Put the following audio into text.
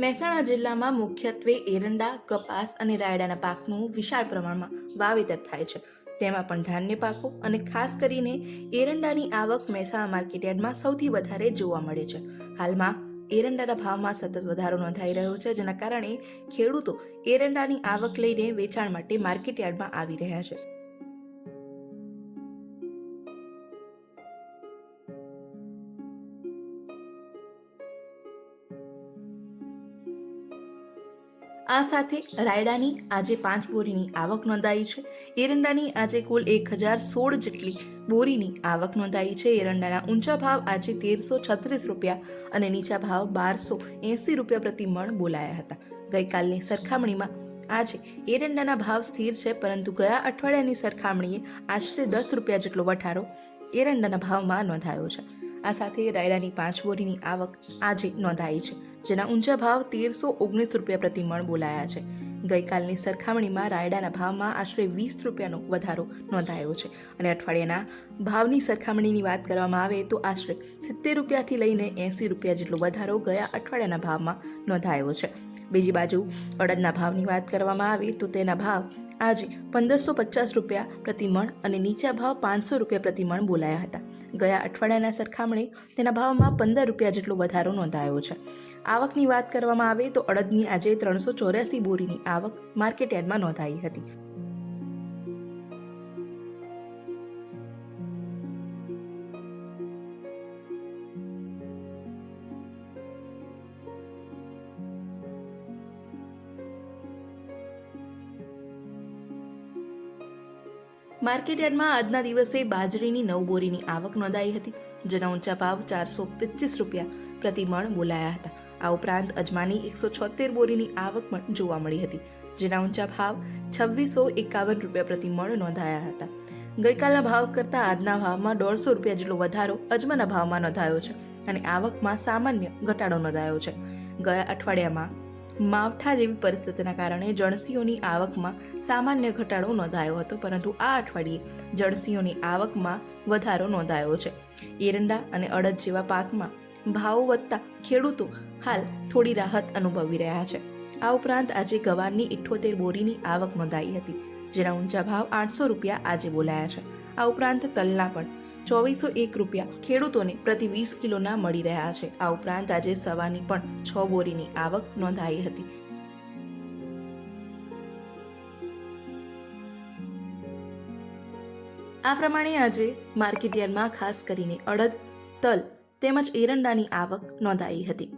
મહેસાણા જિલ્લામાં મુખ્યત્વે એરંડા, કપાસ અને રાયડાના પાકનું વિશાળ પ્રમાણમાં વાવેતર થાય છે. તેમાં પણ ધાન્ય પાકો અને ખાસ કરીને એરંડાની આવક મહેસાણા માર્કેટયાર્ડમાં સૌથી વધારે જોવા મળે છે. હાલમાં એરંડાના ભાવમાં સતત વધારો નોંધાઈ રહ્યો છે, જેના કારણે ખેડૂતો એરંડાની આવક લઈને વેચાણ માટે માર્કેટયાર્ડમાં આવી રહ્યા છે. આ સાથે રાયડાની આજે 5 બોરીની આવક નોંધાઈ છે. એરંડાની આજે કુલ 1016 જેટલી બોરીની આવક નોંધાઈ છે. એરંડાના ઊંચા ભાવ આજે 1336 રૂપિયા અને નીચા ભાવ 1280 રૂપિયા પ્રતિ મણ બોલાયા હતા. ગઈકાલની સરખામણીમાં આજે એરંડાના ભાવ સ્થિર છે, પરંતુ ગયા અઠવાડિયાની સરખામણીએ આશરે 10 રૂપિયા જેટલો વધારો એરંડાના ભાવમાં નોંધાયો છે. આ સાથે રાયડાની 5 બોરીની આવક આજે નોંધાઈ છે, જેના ઊંચા ભાવ 1319 રૂપિયા પ્રતિ મણ બોલાયા છે. ગઈકાલની સરખામણીમાં રાયડાના ભાવમાં આશરે 20 રૂપિયાનો વધારો નોંધાયો છે અને અઠવાડિયાના ભાવની સરખામણીની વાત કરવામાં આવે તો આશરે 70 રૂપિયાથી લઈને 80 રૂપિયા જેટલો વધારો ગયા અઠવાડિયાના ભાવમાં નોંધાયો છે. બીજી બાજુ અડદના ભાવની વાત કરવામાં આવે તો તેના ભાવ આજે 1550 રૂપિયા પ્રતિ મણ અને નીચા ભાવ 500 રૂપિયા પ્રતિ મણ બોલાયા હતા. ગયા અઠવાડિયાના સરખામણી તેના ભાવમાં 15 રૂપિયા જેટલો વધારો નોંધાયો છે. આવકની વાત કરવામાં આવે તો અડદની આજે 384 બોરીની આવક માર્કેટયાર્ડમાં નોંધાઈ હતી. માર્કેટયાર્ડમાં આજના દિવસે બાજરીની 9 બોરીની આવક નોંધાઈ હતી, જેના ઊંચા ભાવ 425 રૂપિયા પ્રતિ મણ બોલાયા હતા. આ ઉપરાંત અજમાની 176 બોરીની આવક પણ જોવા મળી હતી, જેના ઊંચા ભાવ 2651 રૂપિયા પ્રતિ મણ નોંધાયા હતા. ગઈકાલના ભાવ કરતાં આજના ભાવમાં 150 રૂપિયા જેટલો વધારો અજમાના ભાવમાં નોંધાયો છે અને આવકમાં સામાન્ય ઘટાડો નોંધાયો છે. ગયા અઠવાડિયામાં માવઠા જેવી પરિસ્થિતિના કારણે જણસીઓની આવકમાં સામાન્ય ઘટાડો નોંધાયો હતો, પરંતુ આ અઠવાડિયે જણસીઓની આવકમાં વધારો નોંધાયો છે. એરંડા અને અડદ જેવા પાકમાં ભાવો વધતા ખેડૂતો હાલ થોડી રાહત અનુભવી રહ્યા છે. આ ઉપરાંત આજે ગવારની 78 બોરીની આવક નોંધાઈ હતી, જેના ઊંચા ભાવ 800 રૂપિયા આજે બોલાયા છે. આ ઉપરાંત તલના પણ 2401 રૂપિયા ખેડૂતોને પ્રતિ 20 કિલોના મળી રહ્યા છે. આ ઉપરાંત આજે સવાની પણ 6 બોરીની આવક નોંધાઈ હતી. આ પ્રમાણે આજે માર્કેટયાર્ડમાં ખાસ કરીને અડદ, તલ તેમજ એરંડાની આવક નોંધાઈ હતી.